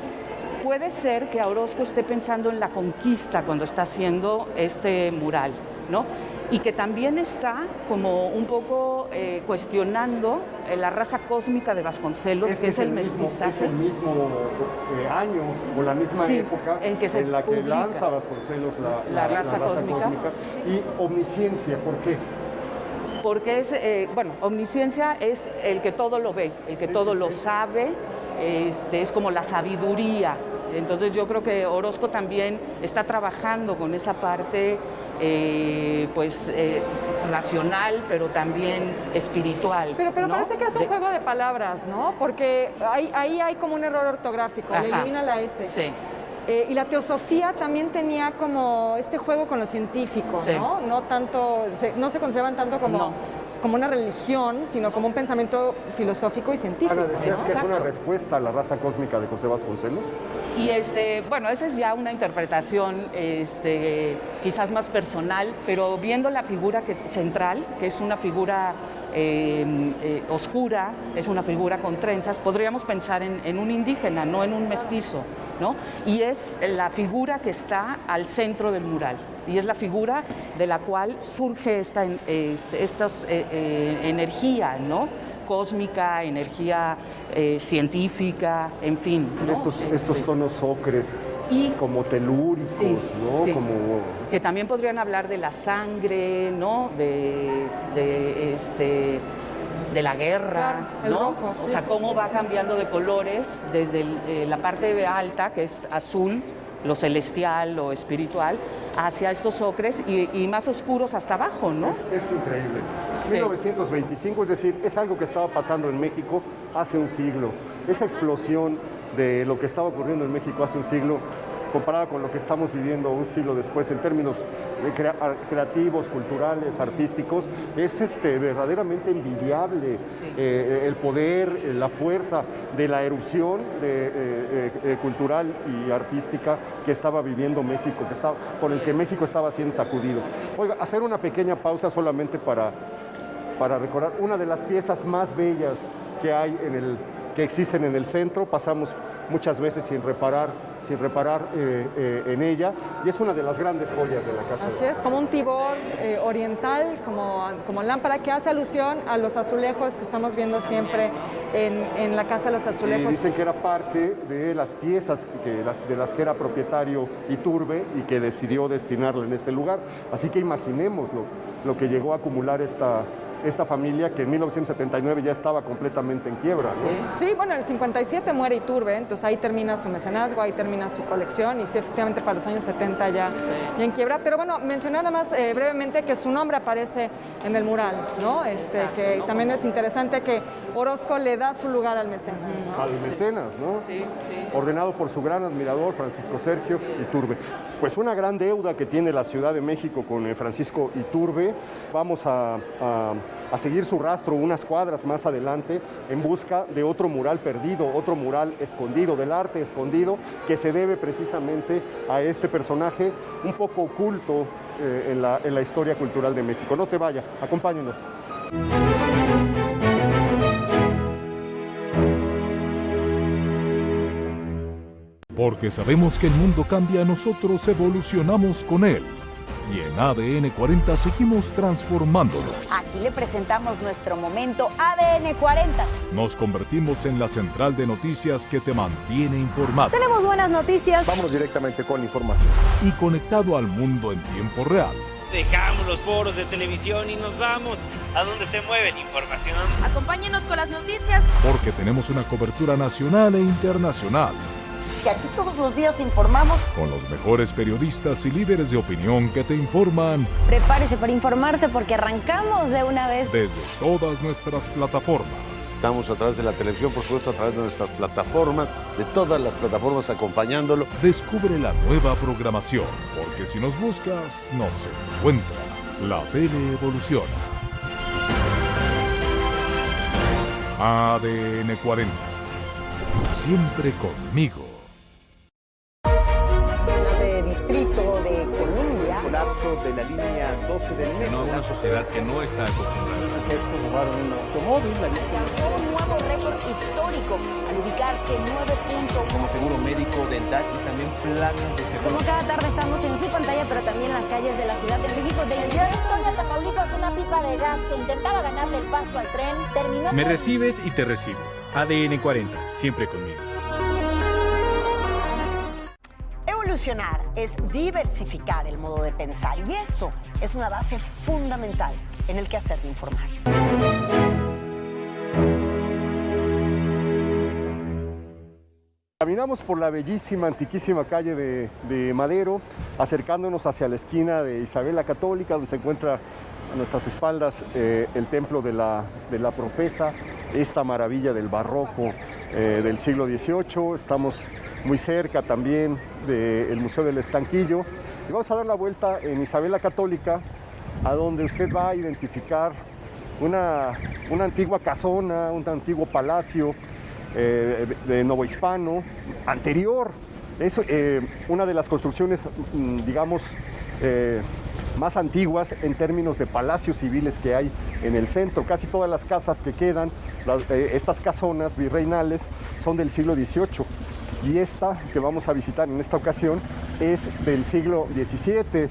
puede ser que Orozco esté pensando en la conquista cuando está haciendo este mural, ¿no? Y que también está como un poco cuestionando la raza cósmica de Vasconcelos, que es el mestizaje. Es el mismo año o la misma época en la que lanza Vasconcelos la raza cósmica. Y omnisciencia, ¿por qué? Porque omnisciencia es el que todo lo ve, el que todo lo sabe, es como la sabiduría. Entonces yo creo que Orozco también está trabajando con esa parte racional, pero también espiritual. Pero ¿no? parece que es un juego de palabras, ¿no? Porque ahí hay como un error ortográfico, le elimina la S. Sí. Y la teosofía también tenía como este juego con lo científico, sí. ¿no? No se conservan tanto como una religión, sino como un pensamiento filosófico y científico. Ana, ¿decías que es una respuesta a la raza cósmica de José Vasconcelos? Y esa es ya una interpretación quizás más personal, pero viendo la figura central, que es una figura oscura, es una figura con trenzas, podríamos pensar en un indígena, no en un mestizo, ¿no? Y es la figura que está al centro del mural, y es la figura de la cual surge esta energía, ¿no? Cósmica, energía científica, en fin, ¿no? Estos tonos ocres y como telúricos, ¿no? Sí. Como... que también podrían hablar de la sangre, ¿no? De la guerra, claro, ¿no? Rojo, o sea, cómo va cambiando de colores desde la parte alta, que es azul, lo celestial, lo espiritual, hacia estos ocres y más oscuros hasta abajo, ¿no? Es increíble. 1925, es decir, es algo que estaba pasando en México hace un siglo. Esa explosión de lo que estaba ocurriendo en México hace un siglo, comparada con lo que estamos viviendo un siglo después en términos creativos, culturales, artísticos, es verdaderamente envidiable. Sí. El poder, la fuerza de la erupción cultural y artística que estaba viviendo México, por el que México estaba siendo sacudido. Oiga, hacer una pequeña pausa solamente para para recordar una de las piezas más bellas que hay que existen en el centro. Pasamos muchas veces sin reparar en ella, y es una de las grandes joyas de la casa. Así es, como un tibor oriental, como lámpara, que hace alusión a los azulejos que estamos viendo siempre en la Casa de los Azulejos. Y dicen que era parte de las piezas de las que era propietario Iturbe y que decidió destinarla en este lugar. Así que imaginemos lo que llegó a acumular esta familia, que en 1979 ya estaba completamente en quiebra, ¿no? Sí, bueno, en el 57 muere Iturbe, entonces ahí termina su mecenazgo, ahí termina su colección, y sí, efectivamente para los años 70 ya en quiebra. Pero bueno, mencionar nada más brevemente que su nombre aparece en el mural, ¿no? Que también es interesante que Orozco le da su lugar al mecenas, ¿no? Al mecenas, ¿no? Sí. Ordenado por su gran admirador, Francisco Sergio Iturbe. Pues una gran deuda que tiene la Ciudad de México con Francisco Iturbe. Vamos a seguir su rastro unas cuadras más adelante en busca de otro mural perdido, otro mural escondido, del arte escondido, que se debe precisamente a este personaje un poco oculto en la historia cultural de México. No se vaya, acompáñenos. Porque sabemos que el mundo cambia, nosotros evolucionamos con él. Y en ADN 40 seguimos transformándolo. Aquí le presentamos nuestro momento ADN 40. Nos convertimos en la central de noticias que te mantiene informado. Tenemos buenas noticias. Vamos directamente con la información. Y conectado al mundo en tiempo real. Dejamos los foros de televisión y nos vamos a donde se mueve la información. Acompáñenos con las noticias. Porque tenemos una cobertura nacional e internacional. Que aquí todos los días informamos con los mejores periodistas y líderes de opinión que te informan. Prepárese para informarse porque arrancamos de una vez. Desde todas nuestras plataformas. Estamos a través de la televisión, por supuesto, a través de nuestras plataformas, de todas las plataformas acompañándolo. Descubre la nueva programación, porque si nos buscas, nos encuentras. La tele evoluciona. ADN 40. Siempre conmigo. Distrito de Columbia. Colapso de la línea 12 del metro. Sino una sociedad que no está acostumbrada. Los sujetos robaron un automóvil. Alcanzó un nuevo récord histórico al ubicarse 9.1. Como seguro médico, dental y también planes de seguro. Como cada tarde estamos en su pantalla, pero también en las calles de la Ciudad de México. En Ciudad Victoria, Tamaulipas, una pipa de gas que intentaba ganarle el paso al tren terminó. Me recibes y te recibo. ADN 40, siempre conmigo. Evolucionar es diversificar el modo de pensar, y eso es una base fundamental en el quehacer de informar. Caminamos por la bellísima, antiquísima calle de Madero, acercándonos hacia la esquina de Isabel la Católica, donde se encuentra a nuestras espaldas el templo de la Profesa, esta maravilla del barroco del siglo XVIII. Estamos muy cerca también del Museo del Estanquillo. Y vamos a dar la vuelta en Isabel la Católica, a donde usted va a identificar una antigua casona, un antiguo palacio de novohispano, anterior. Es una de las construcciones, digamos, más antiguas en términos de palacios civiles que hay en el centro. Casi todas las casas que quedan, estas casonas virreinales, son del siglo XVIII. Y esta que vamos a visitar en esta ocasión es del siglo XVII.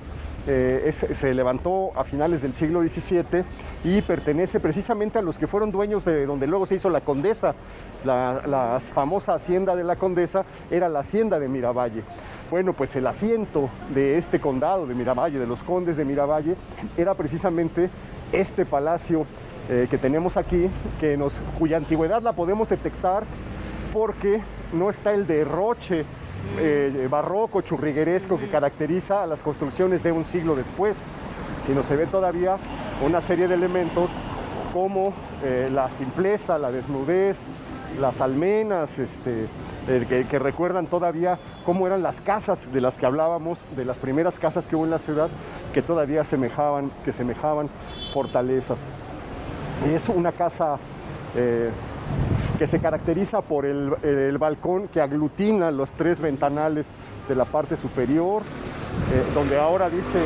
Se levantó a finales del siglo XVII y pertenece precisamente a los que fueron dueños de donde luego se hizo la Condesa. La famosa hacienda de la Condesa era la hacienda de Miravalle. Bueno, pues el asiento de este condado de Miravalle, de los condes de Miravalle, era precisamente este palacio que tenemos aquí, cuya antigüedad la podemos detectar porque no está el derroche barroco, churrigueresco que caracteriza a las construcciones de un siglo después, sino se ve todavía una serie de elementos como la simpleza, la desnudez, las almenas, que recuerdan todavía cómo eran las casas de las que hablábamos, de las primeras casas que hubo en la ciudad, que todavía semejaban fortalezas. Es una casa que se caracteriza por el balcón que aglutina los tres ventanales de la parte superior, donde ahora dice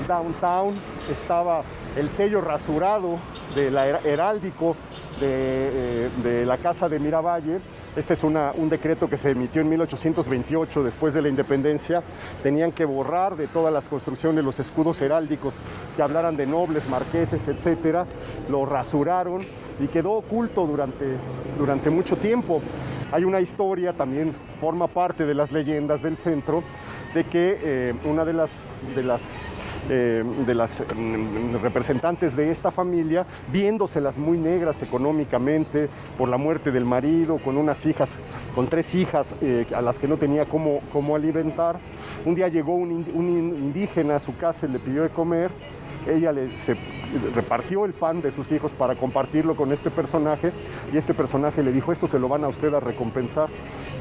Downtown, estaba el sello rasurado del heráldico de la Casa de Miravalle. Este es un decreto que se emitió en 1828, después de la independencia. Tenían que borrar de todas las construcciones los escudos heráldicos que hablaran de nobles, marqueses, etcétera. Lo rasuraron y quedó oculto durante mucho tiempo. Hay una historia, también forma parte de las leyendas del centro, de que una de las representantes de esta familia, viéndoselas muy negras económicamente por la muerte del marido, con 3 hijas a las que no tenía cómo alimentar, un día llegó un indígena a su casa y le pidió de comer. Ella se repartió el pan de sus hijos para compartirlo con este personaje, y este personaje le dijo: esto se lo van a usted a recompensar,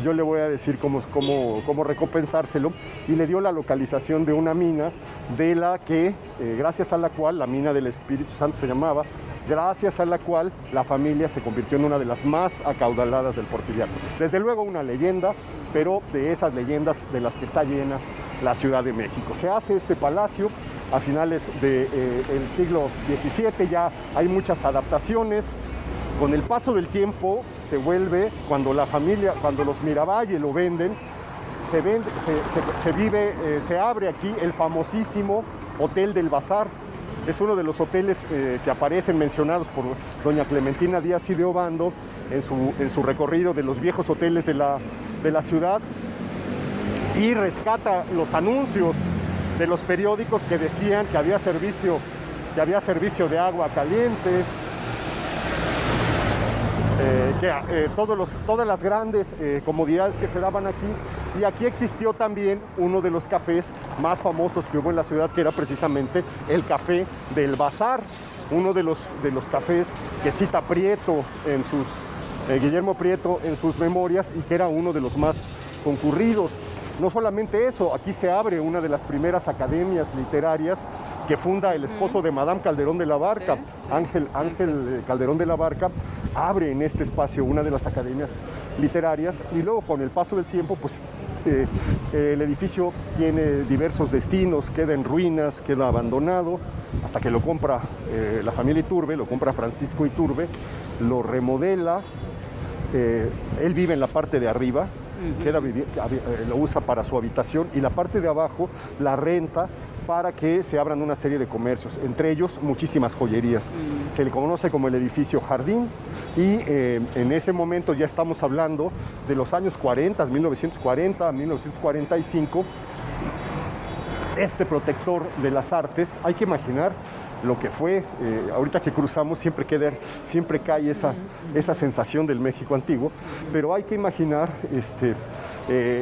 yo le voy a decir cómo recompensárselo, y le dio la localización de una mina de la que, gracias a la cual, la mina del Espíritu Santo se llamaba, gracias a la cual la familia se convirtió en una de las más acaudaladas del Porfiriato. Desde luego una leyenda, pero de esas leyendas de las que está llena la Ciudad de México. Se hace este palacio a finales del siglo XVII, ya hay muchas adaptaciones. Con el paso del tiempo se vuelve, cuando los Miravalle lo venden, se abre aquí el famosísimo Hotel del Bazar. Es uno de los hoteles que aparecen mencionados por doña Clementina Díaz y de Obando en su recorrido de los viejos hoteles de la ciudad, y rescata los anuncios de los periódicos que decían que había servicio de agua caliente, todas las grandes comodidades que se daban aquí. Y aquí existió también uno de los cafés más famosos que hubo en la ciudad, que era precisamente el Café del Bazar, uno de los cafés que cita Prieto Guillermo Prieto en sus memorias, y que era uno de los más concurridos. No solamente eso, aquí se abre una de las primeras academias literarias que funda el esposo de Madame Calderón de la Barca, Ángel Calderón de la Barca, abre en este espacio una de las academias literarias, y luego con el paso del tiempo, pues el edificio tiene diversos destinos, queda en ruinas, queda abandonado, hasta que lo compra la familia Iturbe, lo compra Francisco Iturbe, lo remodela, él vive en la parte de arriba, lo usa para su habitación, y la parte de abajo la renta para que se abran una serie de comercios, entre ellos muchísimas joyerías. Se le conoce como el edificio Jardín, y en ese momento ya estamos hablando de los años 40, 1940 a 1945, este protector de las artes, hay que imaginar lo que fue, ahorita que cruzamos siempre cae esa sensación del México antiguo, pero hay que imaginar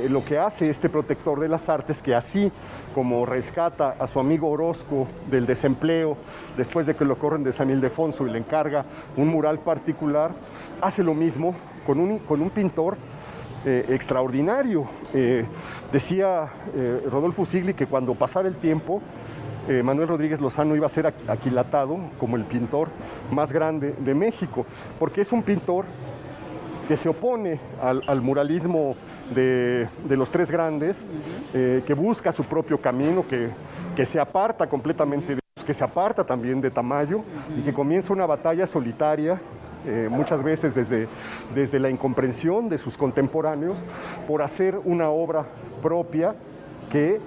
lo que hace este protector de las artes, que así como rescata a su amigo Orozco del desempleo después de que lo corren de San Ildefonso y le encarga un mural particular, hace lo mismo con un pintor extraordinario. Decía Rodolfo Sigli que cuando pasara el tiempo, Manuel Rodríguez Lozano iba a ser aquilatado como el pintor más grande de México, porque es un pintor que se opone al muralismo de los 3 grandes, que busca su propio camino, que se aparta completamente de ellos, que se aparta también de Tamayo, y que comienza una batalla solitaria, muchas veces desde la incomprensión de sus contemporáneos, por hacer una obra propia que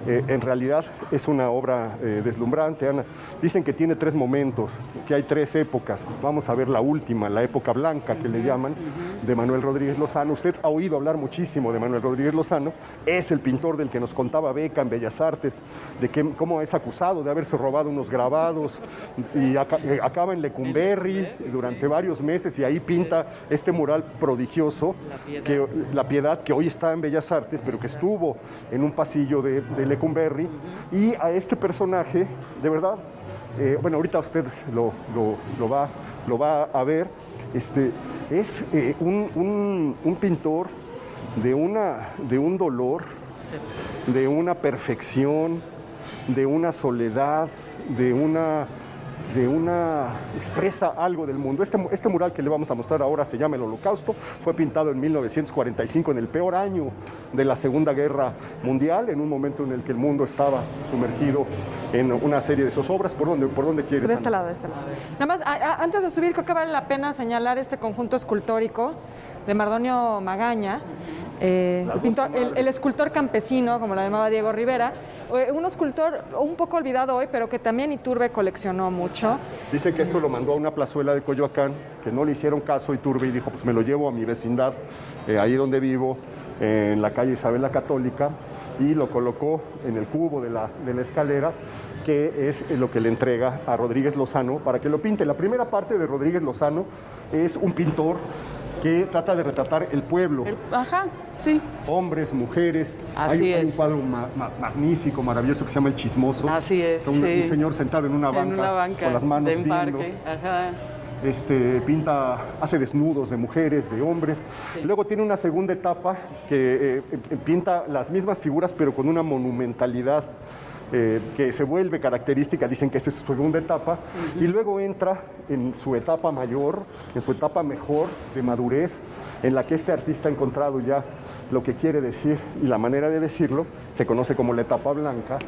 en realidad es una obra deslumbrante, Ana. Dicen que tiene 3 momentos, que hay 3 épocas. Vamos a ver la última, la época blanca que le llaman, de Manuel Rodríguez Lozano. Usted ha oído hablar muchísimo de Manuel Rodríguez Lozano. Es el pintor del que nos contaba Beca en Bellas Artes, de cómo es acusado de haberse robado unos grabados, y acaba en Lecumberri durante varios meses, y ahí pinta este mural prodigioso, La Piedad, que hoy está en Bellas Artes, pero que estuvo en un pasillo de Lecumberri. Y a este personaje, de verdad, bueno, ahorita usted lo va a ver, es un pintor de un dolor, de una perfección, de una soledad, de una expresa algo del mundo. Este mural que le vamos a mostrar ahora se llama El Holocausto, fue pintado en 1945, en el peor año de la Segunda Guerra Mundial, en un momento en el que el mundo estaba sumergido en una serie de zozobras. ¿Por dónde quieres? De este lado, de este lado. Nada más, antes de subir, creo que vale la pena señalar este conjunto escultórico de Mardonio Magaña, el escultor campesino, como lo llamaba Diego Rivera, un escultor un poco olvidado hoy, pero que también Iturbe coleccionó mucho. Dice que esto lo mandó a una plazuela de Coyoacán, que no le hicieron caso a Iturbe y dijo, pues me lo llevo a mi vecindad, ahí donde vivo, en la calle Isabel la Católica, y lo colocó en el cubo de la escalera, que es lo que le entrega a Rodríguez Lozano para que lo pinte. La primera parte de Rodríguez Lozano es un pintor que trata de retratar el pueblo. Ajá, sí. Hombres, mujeres. Así hay un cuadro magnífico, maravilloso, que se llama El Chismoso. Así es, un señor sentado en una banca con las manos viendo. Parque. Ajá. Hace desnudos de mujeres, de hombres. Sí. Luego tiene una segunda etapa que pinta las mismas figuras, pero con una monumentalidad que se vuelve característica. Dicen que esta es su segunda etapa, y luego entra en su etapa mayor, en su etapa mejor de madurez, en la que este artista ha encontrado ya lo que quiere decir, y la manera de decirlo se conoce como la etapa blanca,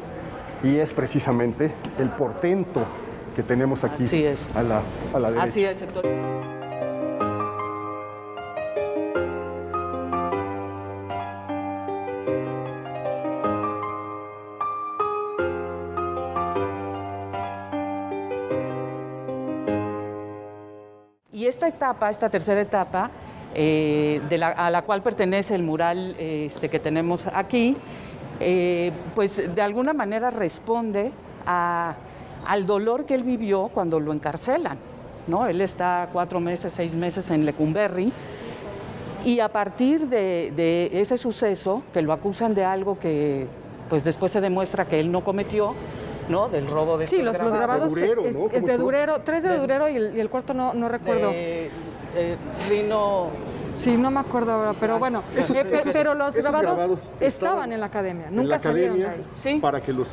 y es precisamente el portento que tenemos aquí a la derecha. Así es, Héctor. Y esta tercera etapa, a la cual pertenece el mural que tenemos aquí, pues de alguna manera responde al dolor que él vivió cuando lo encarcelan, ¿no? Él está 4 meses, 6 meses en Lecumberri, y a partir de ese suceso, que lo acusan de algo que pues después se demuestra que él no cometió, ¿no? Del robo de los grabados. De Durero, ¿no? El de Durero, 3 de Durero y el cuarto no recuerdo. Rino. Sí, no me acuerdo ahora, pero bueno. Pero los grabados estaban en la academia, nunca salieron de ahí. Sí. Para que los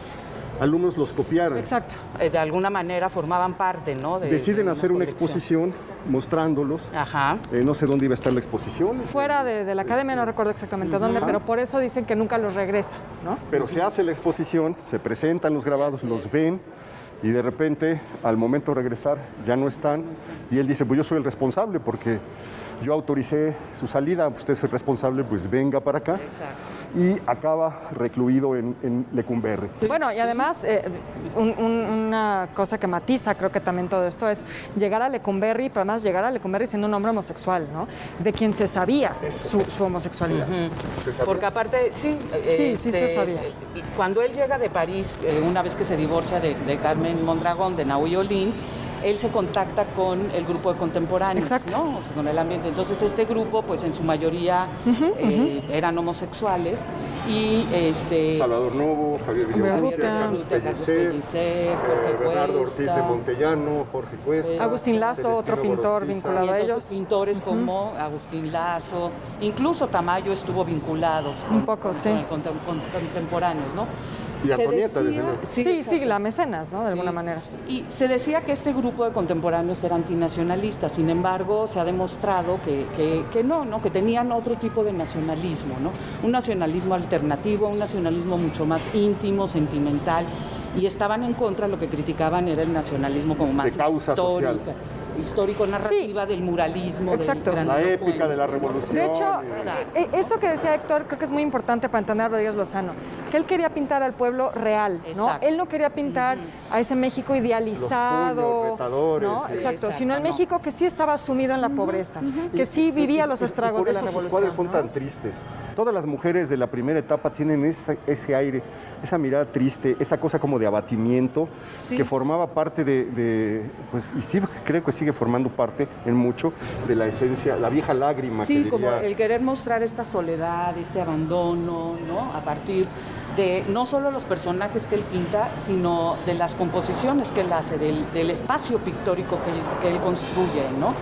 alumnos los copiaran. Exacto. De alguna manera formaban parte, ¿no? Deciden hacer una exposición mostrándolos. Ajá. No sé dónde iba a estar la exposición. Fuera de la academia, no recuerdo exactamente dónde, pero por eso dicen que nunca los regresa, ¿no? Pero se hace la exposición, se presentan los grabados, los ven, y de repente, al momento de regresar, ya no están. Y él dice, pues yo soy el responsable porque yo autoricé su salida, usted es el responsable, pues venga para acá. Exacto. Y acaba recluido en Lecumberri. Bueno, y además, una cosa que matiza, creo que también todo esto, es llegar a Lecumberri, pero además llegar a Lecumberri siendo un hombre homosexual, ¿no? De quien se sabía su homosexualidad. Porque aparte, sí se sabía. Cuando él llega de París, una vez que se divorcia de Carmen Mondragón, de Nahui Olin, él se contacta con el grupo de contemporáneos, ¿no? O sea, con el ambiente. Entonces, este grupo, pues en su mayoría eran homosexuales y Salvador Novo, Javier Villarruta, Bernardo Ortiz de Montellano, Jorge Cuesta, Agustín Lazo, otro pintor vinculado a ellos. Pintores como Agustín Lazo, incluso Tamayo estuvo vinculados con contemporáneos, ¿no? Y Antonieta, desde luego. Sí, la mecenas, ¿no? De alguna manera. Y se decía que este grupo de contemporáneos era antinacionalista, sin embargo, se ha demostrado que no, que tenían otro tipo de nacionalismo, ¿no? Un nacionalismo alternativo, un nacionalismo mucho más íntimo, sentimental, y estaban en contra, lo que criticaban era el nacionalismo como más de causa social. Histórico-narrativa del muralismo. Exacto. La épica de la revolución. De hecho, esto que decía Héctor creo que es muy importante para entender a Rodríguez Lozano, que él quería pintar al pueblo real, ¿no? Él no quería pintar a ese México idealizado, los puños, retadores, ¿no? Exacto, sino el México que sí estaba sumido en la pobreza, que sí vivía los estragos de la revolución. Por eso sus cuadros son tan tristes. Todas las mujeres de la primera etapa tienen ese aire, esa mirada triste, esa cosa como de abatimiento, que formaba parte pues, y sí creo que sigue formando parte en mucho de la esencia, la vieja lágrima. Sí, como el querer mostrar esta soledad, este abandono, ¿no? A partir de no solo los personajes que él pinta, sino de las composiciones que él hace, del espacio pictórico que él construye, ¿no?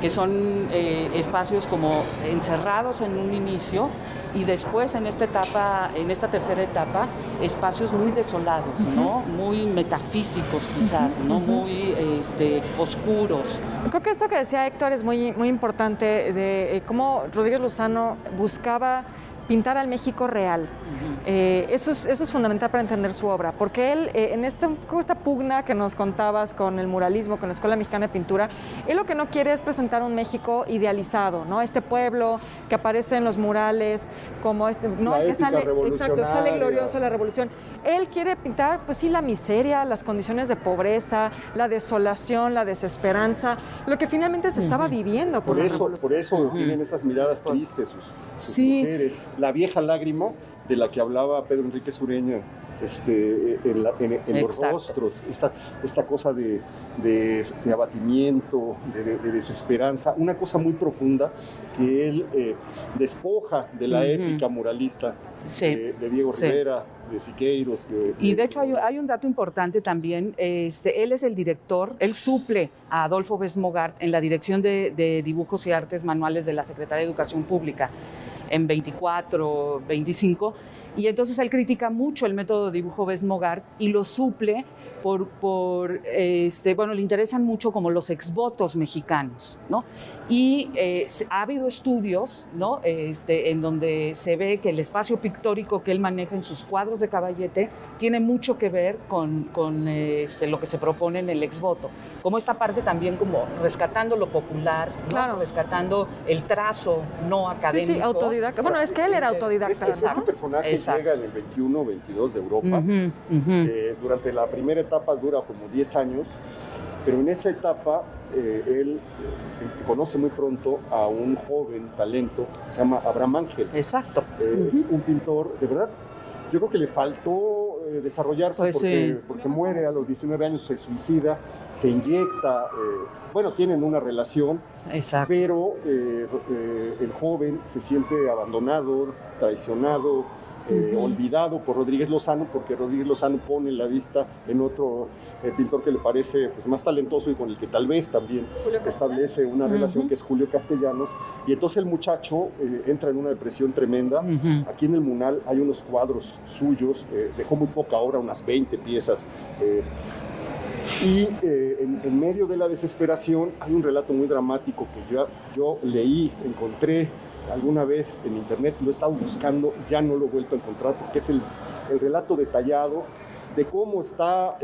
que son espacios como encerrados en un inicio y después en esta tercera etapa, espacios muy desolados, ¿no? Muy metafísicos quizás, ¿no? Muy oscuros. Creo que esto que decía Héctor es muy importante, de cómo Rodríguez Lozano buscaba pintar al México real. Eso es fundamental para entender su obra, porque él, en esta pugna que nos contabas con el muralismo, con la Escuela Mexicana de Pintura, él lo que no quiere es presentar un México idealizado, ¿no? Este pueblo que aparece en los murales, como ¿no? Que sale, exacto, que sale glorioso la revolución. Él quiere pintar, pues sí, la miseria, las condiciones de pobreza, la desolación, la desesperanza, lo que finalmente se estaba viviendo por la revolución. Por eso tienen esas miradas tristes sus mujeres. La vieja lágrima de la que hablaba Pedro Enrique Sureña en los rostros, esta cosa de abatimiento, de desesperanza, una cosa muy profunda que él despoja de la épica muralista de Diego Rivera, de Siqueiros. Y de hecho hay un dato importante también, él es el director, él suple a Adolfo Besmogart en la dirección de Dibujos y Artes Manuales de la Secretaría de Educación Pública en 24, 25, y entonces él critica mucho el método de dibujo Besmogart y lo suple le interesan mucho como los exvotos mexicanos, ¿no? Y ha habido estudios, ¿no? En donde se ve que el espacio pictórico que él maneja en sus cuadros de Caballete tiene mucho que ver con lo que se propone en el exvoto. Como esta parte también como rescatando lo popular, ¿no? Claro. Rescatando el trazo no académico. Sí, autodidacta. Bueno, es que él era autodidacta. Este personaje llega en el 21, 22 de Europa. Durante la primera etapa dura como 10 años, pero en esa etapa él conoce muy pronto a un joven talento que se llama Abraham Ángel. Exacto. Es un pintor, de verdad, yo creo que le faltó desarrollarse porque muere a los 19 años, se suicida, se inyecta, tienen una relación, pero el joven se siente abandonado, traicionado, olvidado por Rodríguez Lozano, porque Rodríguez Lozano pone la vista en otro pintor que le parece más talentoso y con el que tal vez también establece una relación, que es Julio Castellanos, y entonces el muchacho entra en una depresión tremenda. Aquí en el Munal hay unos cuadros suyos, dejó muy poca obra, unas 20 piezas, y en medio de la desesperación hay un relato muy dramático que yo leí, encontré alguna vez en internet, lo he estado buscando, ya no lo he vuelto a encontrar, porque es el relato detallado de cómo está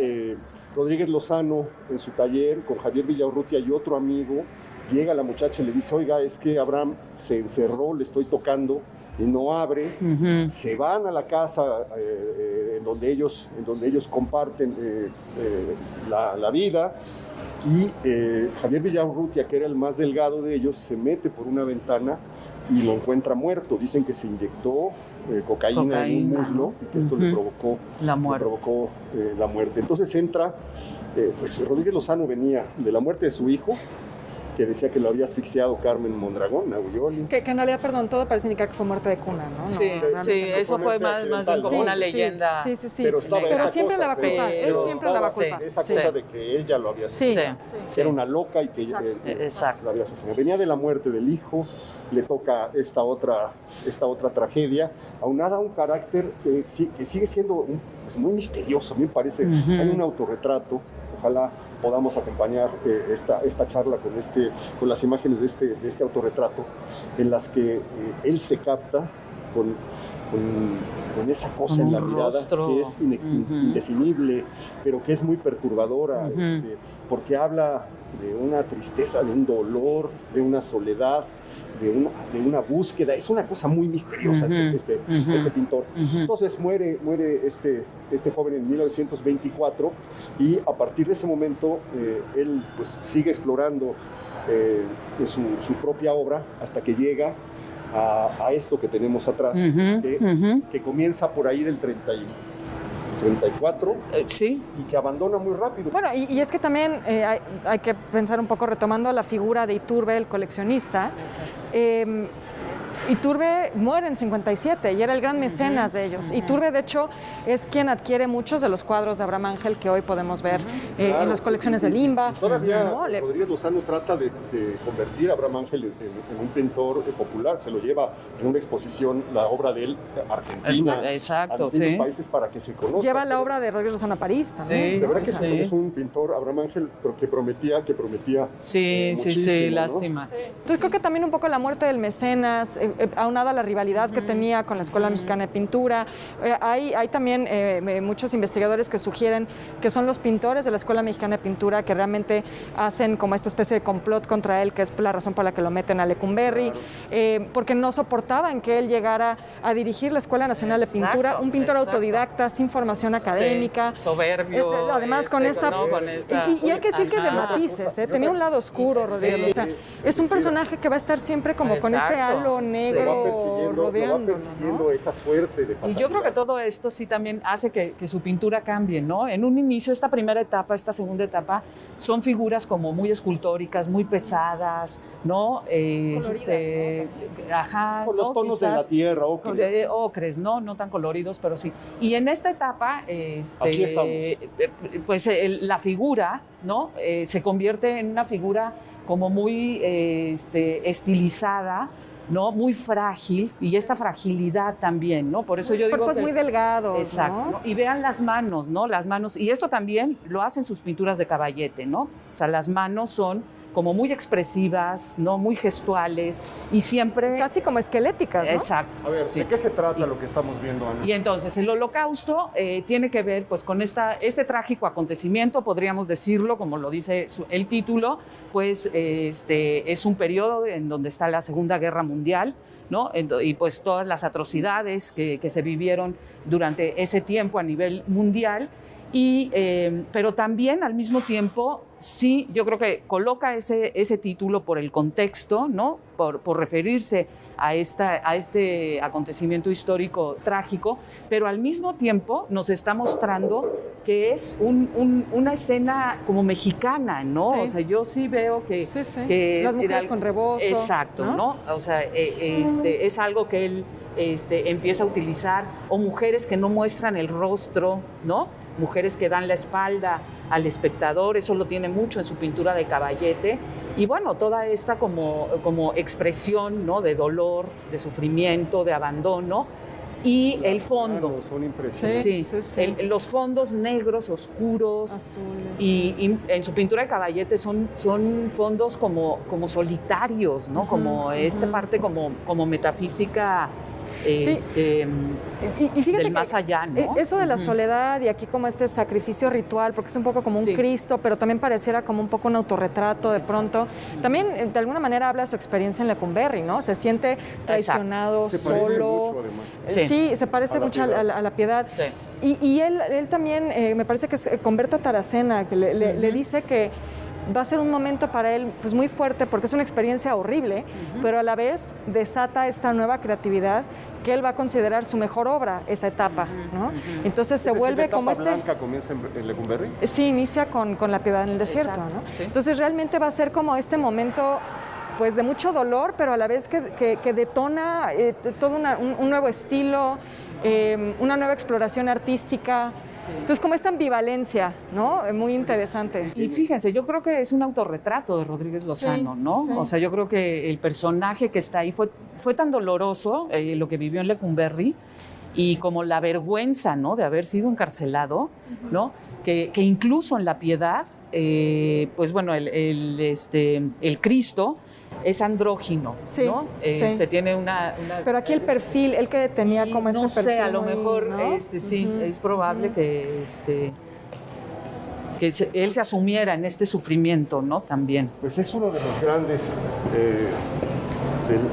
Rodríguez Lozano en su taller con Javier Villaurrutia y otro amigo. Llega la muchacha y le dice: oiga, es que Abraham se encerró, le estoy tocando y no abre. Se van a la casa en donde ellos comparten la vida, y Javier Villaurrutia, que era el más delgado de ellos, se mete por una ventana y lo encuentra muerto. Dicen que se inyectó cocaína en un muslo y que esto le provocó la muerte. Entonces entra, Rodríguez Lozano venía de la muerte de su hijo, que decía que lo había asfixiado Carmen Mondragón, Nauyoli. Que en realidad, perdón, todo parece indicar que fue muerte de cuna, ¿no? Sí, eso fue más bien como una leyenda. Sí. Pero siempre la va a culpar, él siempre la va a culpar. Esa cosa de que ella lo había asesinado. Era una loca y que ella lo había asesinado. Venía de la muerte del hijo, le toca esta otra tragedia, aunada a un carácter que sigue siendo muy misterioso, a mí me parece. Hay un autorretrato. Ojalá podamos acompañar esta charla con las imágenes de este autorretrato, en las que él se capta con esa cosa en la mirada que es indefinible, pero que es muy perturbadora, porque habla de una tristeza, de un dolor, de una soledad, de una búsqueda. Es una cosa muy misteriosa este pintor. Entonces muere este joven en 1924, y a partir de ese momento él sigue explorando su propia obra hasta que llega a esto que tenemos atrás, que comienza por ahí del 34, y que abandona muy rápido. Bueno, y es que también hay que pensar un poco, retomando la figura de Iturbe, el coleccionista. Iturbe muere en 57 y era el gran mecenas de ellos. Iturbe, de hecho, es quien adquiere muchos de los cuadros de Abraham Ángel que hoy podemos ver en las colecciones de Limba. Todavía Rodríguez Lozano trata de convertir a Abraham Ángel en un pintor popular. Se lo lleva en una exposición la obra de él Argentina, a distintos países para que se conozca. Lleva la obra de Rodríguez Lozano a París también. De verdad que es un pintor, Abraham Ángel, que prometía muchísimo, lástima. ¿no? Entonces creo que también un poco la muerte del mecenas, aunada a la rivalidad que tenía con la Escuela Mexicana de Pintura. Hay también muchos investigadores que sugieren que son los pintores de la Escuela Mexicana de Pintura que realmente hacen como esta especie de complot contra él, que es la razón por la que lo meten a Lecumberri, porque no soportaban que él llegara a dirigir la Escuela Nacional de Pintura, un pintor autodidacta, sin formación académica. Soberbio. Además con esta... Y hay que decir que de matices, tenía un lado oscuro, Rodríguez. O sea, es un personaje que va a estar siempre como con este halo negro rodeando. ¿No? Esa suerte de fatalidad. Y yo creo que todo esto sí también hace que su pintura cambie, ¿no? En un inicio, esta primera etapa, esta segunda etapa, son figuras como muy escultóricas, muy pesadas, ¿no? Ajá. Con los tonos de la tierra, ocres. Ocres, ¿no? No tan coloridos, pero sí. Y en esta etapa, aquí estamos. Pues la figura, ¿no? Se convierte en una figura como muy estilizada, ¿no? Muy frágil, y esta fragilidad también, ¿no? Por eso yo digo cuerpos muy delgados, exacto, ¿no? Y vean las manos, ¿no? Las manos, y esto también lo hacen sus pinturas de Caballete, ¿no? O sea, las manos son como muy expresivas, ¿no? Muy gestuales y siempre... Casi como esqueléticas, ¿no? Exacto. A ver, ¿de qué se trata lo que estamos viendo, Ana? Y entonces, el Holocausto tiene que ver pues con este trágico acontecimiento, podríamos decirlo, como lo dice el título, pues es un periodo en donde está la Segunda Guerra Mundial, ¿no? Y pues todas las atrocidades que se vivieron durante ese tiempo a nivel mundial. Pero también al mismo tiempo, sí, yo creo que coloca ese título por el contexto, ¿no? Por referirse a este acontecimiento histórico trágico, pero al mismo tiempo nos está mostrando que es una escena como mexicana, ¿no? Sí. O sea, yo sí veo que las mujeres con rebozo. Exacto, ¿no? O sea, es algo que él empieza a utilizar, o mujeres que no muestran el rostro, ¿no? Mujeres que dan la espalda al espectador, eso lo tiene mucho en su pintura de Caballete. Y bueno, toda esta como expresión, ¿no? De dolor, de sufrimiento, de abandono. Y el fondo. Son impresionantes. Sí. Los fondos negros, oscuros. Azules. Y en su pintura de Caballete son fondos como solitarios, ¿no? Como parte como metafísica. Y fíjate del más allá, ¿no? Eso de la soledad y aquí como este sacrificio ritual, porque es un poco como un Cristo, pero también pareciera como un poco un autorretrato de pronto. También de alguna manera habla de su experiencia en Lecumberri, ¿no? Se siente traicionado, solo. Sí, se parece mucho a la Piedad. Sí. Y él también, me parece que con Berta Taracena, que le dice que va a ser un momento para él pues muy fuerte porque es una experiencia horrible, pero a la vez desata esta nueva creatividad que él va a considerar su mejor obra, esa etapa, ¿no? Entonces se vuelve como ¿La etapa blanca comienza en Lecumberri? Sí, inicia con La Piedad en el desierto, ¿no? Sí. Entonces realmente va a ser como este momento pues de mucho dolor, pero a la vez que detona todo un nuevo estilo, una nueva exploración artística. Entonces, como esta ambivalencia, ¿no? Muy interesante. Y fíjense, yo creo que es un autorretrato de Rodríguez Lozano, ¿no? Sí. O sea, yo creo que el personaje que está ahí fue tan doloroso, lo que vivió en Lecumberri, y como la vergüenza, ¿no? De haber sido encarcelado, ¿no? Que incluso en La Piedad, pues bueno, el Cristo es andrógino, ¿no? Tiene una... Pero aquí el perfil, el que tenía como no perfil. No sé, a lo mejor, ¿no? Sí, es probable que él se asumiera en este sufrimiento, ¿no? También. Pues es uno de los grandes...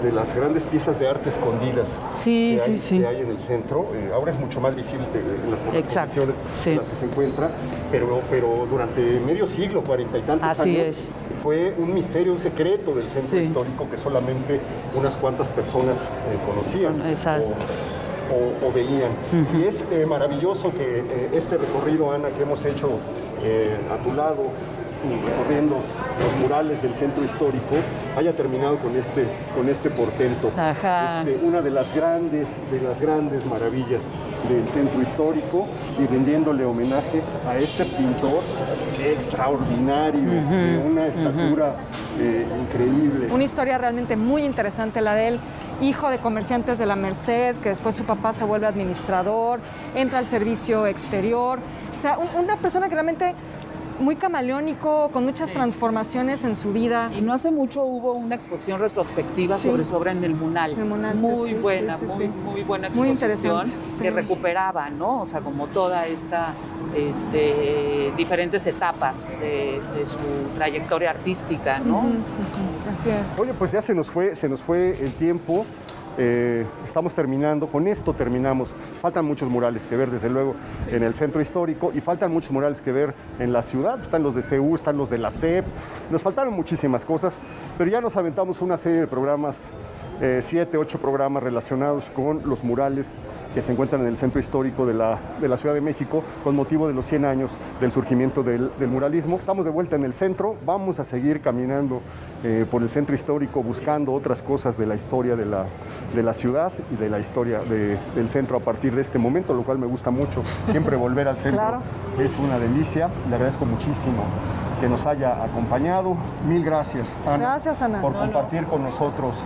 De las grandes piezas de arte escondidas que hay en el centro. Ahora es mucho más visible en las posiciones en las que se encuentra, pero durante medio siglo, 40 y tantos años, fue un misterio, un secreto del centro histórico que solamente unas cuantas personas conocían o veían. Y es maravilloso que este recorrido, Ana, que hemos hecho a tu lado, recorriendo los murales del centro histórico, haya terminado con este portento. Ajá. Una de las grandes maravillas del centro histórico, y rindiéndole homenaje a este pintor extraordinario, de una estatura increíble. Una historia realmente muy interesante la de él, hijo de comerciantes de la Merced, que después su papá se vuelve administrador, entra al servicio exterior, o sea, una persona que realmente muy camaleónico, con muchas transformaciones en su vida. Y no hace mucho hubo una exposición retrospectiva sobre su obra en el Munal. Muy buena, muy buena exposición que recuperaba, ¿no? O sea, como toda esta diferentes etapas de su trayectoria artística, ¿no? Así es. Oye, pues ya se nos fue el tiempo. Estamos terminando, con esto terminamos. Faltan muchos murales que ver, desde luego, en el centro histórico, y faltan muchos murales que ver en la ciudad. Están los de CEU, están los de la CEP, nos faltaron muchísimas cosas, pero ya nos aventamos una serie de programas, 7, 8 programas relacionados con los murales que se encuentran en el centro histórico de la Ciudad de México, con motivo de los 100 años del surgimiento del muralismo. Estamos de vuelta en el centro, vamos a seguir caminando por el centro histórico, buscando otras cosas de la historia de la ciudad y de la historia del centro a partir de este momento, lo cual me gusta mucho. Siempre volver al centro es una delicia. Le agradezco muchísimo que nos haya acompañado. Mil gracias, Ana. Gracias, Ana. Por compartir con nosotros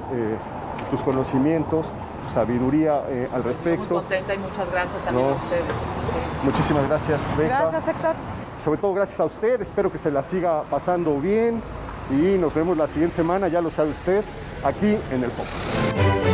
tus conocimientos, tu sabiduría al respecto. Muy contenta y muchas gracias también a ustedes. Muchísimas gracias, Beca. Gracias, Héctor. Sobre todo gracias a usted, espero que se la siga pasando bien y nos vemos la siguiente semana, ya lo sabe usted, aquí en El Foco.